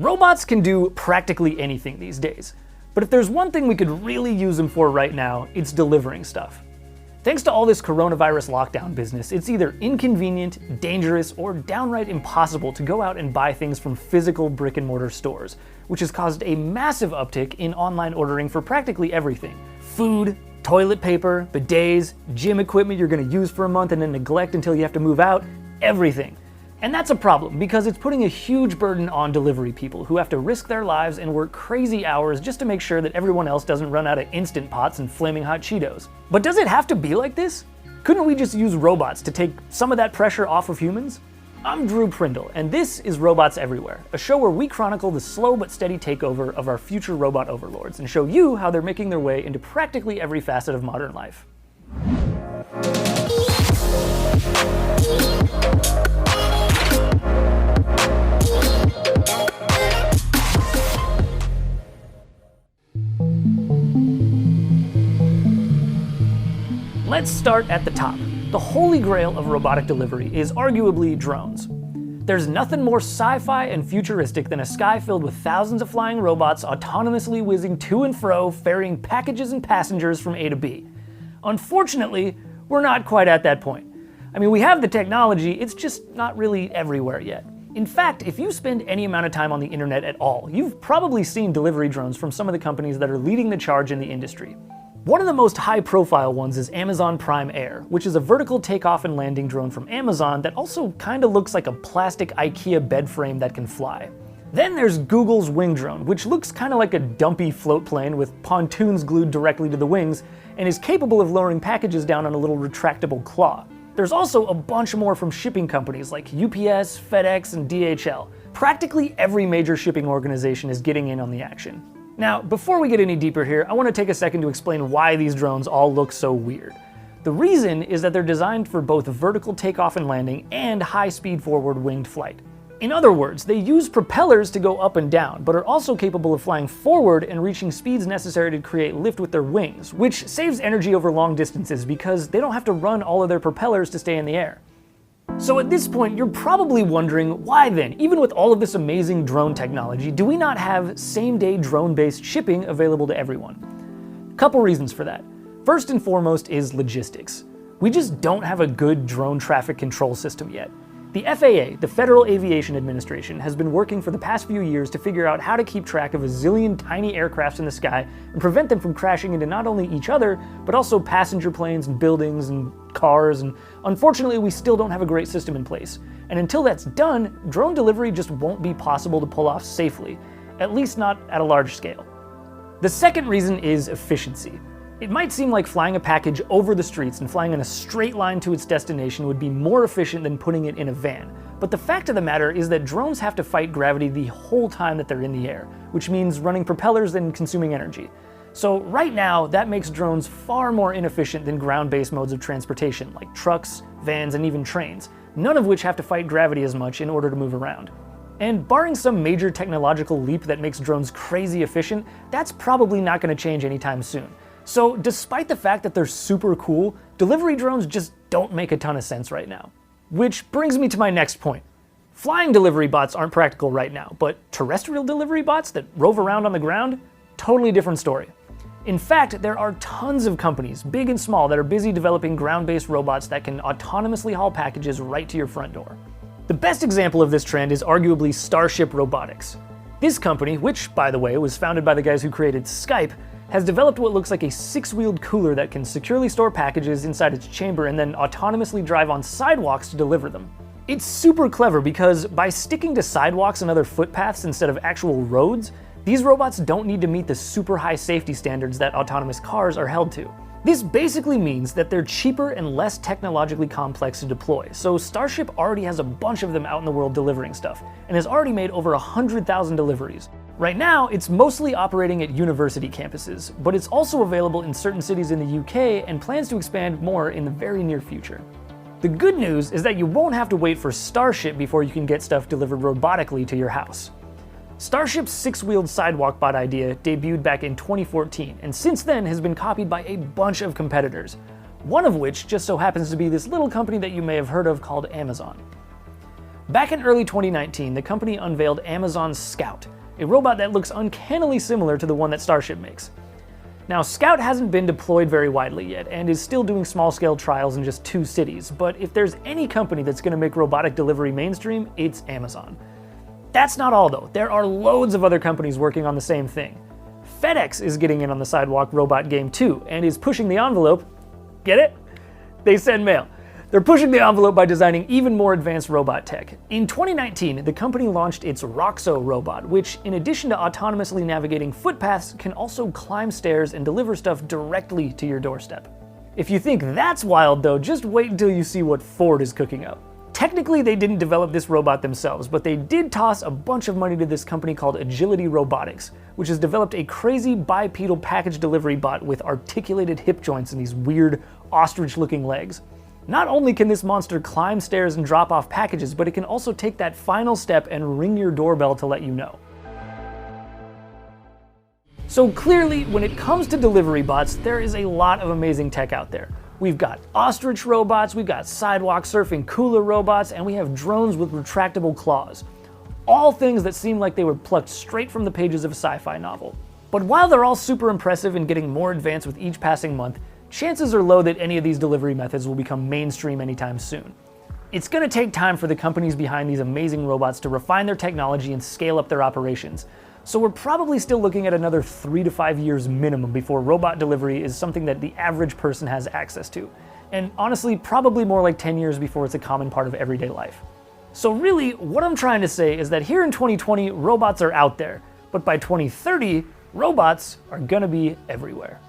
Robots can do practically anything these days, but if there's one thing we could really use them for right now, it's delivering stuff. Thanks to all this coronavirus lockdown business, it's either inconvenient, dangerous, or downright impossible to go out and buy things from physical brick-and-mortar stores, which has caused a massive uptick in online ordering for practically everything. Food, toilet paper, bidets, gym equipment you're going to use for a month and then neglect until you have to move out, everything. And that's a problem because it's putting a huge burden on delivery people who have to risk their lives and work crazy hours just to make sure that everyone else doesn't run out of Instant Pots and flaming hot Cheetos. But does it have to be like this? Couldn't we just use robots to take some of that pressure off of humans? I'm Drew Prindle, and this is Robots Everywhere, a show where we chronicle the slow but steady takeover of our future robot overlords and show you how they're making their way into practically every facet of modern life. Let's start at the top. The holy grail of robotic delivery is arguably drones. There's nothing more sci-fi and futuristic than a sky filled with thousands of flying robots autonomously whizzing to and fro, ferrying packages and passengers from A to B. Unfortunately, we're not quite at that point. I mean, we have the technology, it's just not really everywhere yet. In fact, if you spend any amount of time on the internet at all, you've probably seen delivery drones from some of the companies that are leading the charge in the industry. One of the most high-profile ones is Amazon Prime Air, which is a vertical takeoff and landing drone from Amazon that also kinda looks like a plastic IKEA bed frame that can fly. Then there's Google's Wing Drone, which looks kinda like a dumpy float plane with pontoons glued directly to the wings and is capable of lowering packages down on a little retractable claw. There's also a bunch more from shipping companies like UPS, FedEx, and DHL. Practically every major shipping organization is getting in on the action. Now, before we get any deeper here, I want to take a second to explain why these drones all look so weird. The reason is that they're designed for both vertical takeoff and landing and high-speed forward winged flight. In other words, they use propellers to go up and down, but are also capable of flying forward and reaching speeds necessary to create lift with their wings, which saves energy over long distances because they don't have to run all of their propellers to stay in the air. So at this point, you're probably wondering, why then, even with all of this amazing drone technology, do we not have same-day drone-based shipping available to everyone? Couple reasons for that. First and foremost is logistics. We just don't have a good drone traffic control system yet. The FAA, the Federal Aviation Administration, has been working for the past few years to figure out how to keep track of a zillion tiny aircrafts in the sky and prevent them from crashing into not only each other, but also passenger planes and buildings and cars, and unfortunately we still don't have a great system in place. And until that's done, drone delivery just won't be possible to pull off safely, at least not at a large scale. The second reason is efficiency. It might seem like flying a package over the streets and flying in a straight line to its destination would be more efficient than putting it in a van. But the fact of the matter is that drones have to fight gravity the whole time that they're in the air, which means running propellers and consuming energy. So right now, that makes drones far more inefficient than ground-based modes of transportation, like trucks, vans, and even trains, none of which have to fight gravity as much in order to move around. And barring some major technological leap that makes drones crazy efficient, that's probably not going to change anytime soon. So despite the fact that they're super cool, delivery drones just don't make a ton of sense right now. Which brings me to my next point. Flying delivery bots aren't practical right now, but terrestrial delivery bots that rove around on the ground? Totally different story. In fact, there are tons of companies, big and small, that are busy developing ground-based robots that can autonomously haul packages right to your front door. The best example of this trend is arguably Starship Robotics. This company, which, by the way, was founded by the guys who created Skype, has developed what looks like a 6-wheeled cooler that can securely store packages inside its chamber and then autonomously drive on sidewalks to deliver them. It's super clever because by sticking to sidewalks and other footpaths instead of actual roads, these robots don't need to meet the super high safety standards that autonomous cars are held to. This basically means that they're cheaper and less technologically complex to deploy, so Starship already has a bunch of them out in the world delivering stuff, and has already made over 100,000 deliveries. Right now, it's mostly operating at university campuses, but it's also available in certain cities in the UK and plans to expand more in the very near future. The good news is that you won't have to wait for Starship before you can get stuff delivered robotically to your house. Starship's 6-wheeled sidewalk bot idea debuted back in 2014, and since then has been copied by a bunch of competitors, one of which just so happens to be this little company that you may have heard of called Amazon. Back in early 2019, the company unveiled Amazon Scout, a robot that looks uncannily similar to the one that Starship makes. Now, Scout hasn't been deployed very widely yet, and is still doing small-scale trials in just 2 cities, but if there's any company that's going to make robotic delivery mainstream, it's Amazon. That's not all though, there are loads of other companies working on the same thing. FedEx is getting in on the sidewalk robot game too, and is pushing the envelope. Get it? They send mail. They're pushing the envelope by designing even more advanced robot tech. In 2019, the company launched its Roxo robot, which, in addition to autonomously navigating footpaths, can also climb stairs and deliver stuff directly to your doorstep. If you think that's wild though, just wait until you see what Ford is cooking up. Technically, they didn't develop this robot themselves, but they did toss a bunch of money to this company called Agility Robotics, which has developed a crazy bipedal package delivery bot with articulated hip joints and these weird ostrich-looking legs. Not only can this monster climb stairs and drop off packages, but it can also take that final step and ring your doorbell to let you know. So clearly, when it comes to delivery bots, there is a lot of amazing tech out there. We've got ostrich robots, we've got sidewalk surfing cooler robots, and we have drones with retractable claws. All things that seem like they were plucked straight from the pages of a sci-fi novel. But while they're all super impressive and getting more advanced with each passing month, chances are low that any of these delivery methods will become mainstream anytime soon. It's going to take time for the companies behind these amazing robots to refine their technology and scale up their operations. So we're probably still looking at another 3 to 5 years minimum before robot delivery is something that the average person has access to. And honestly, probably more like 10 years before it's a common part of everyday life. So really, what I'm trying to say is that here in 2020, robots are out there, but by 2030, robots are gonna be everywhere.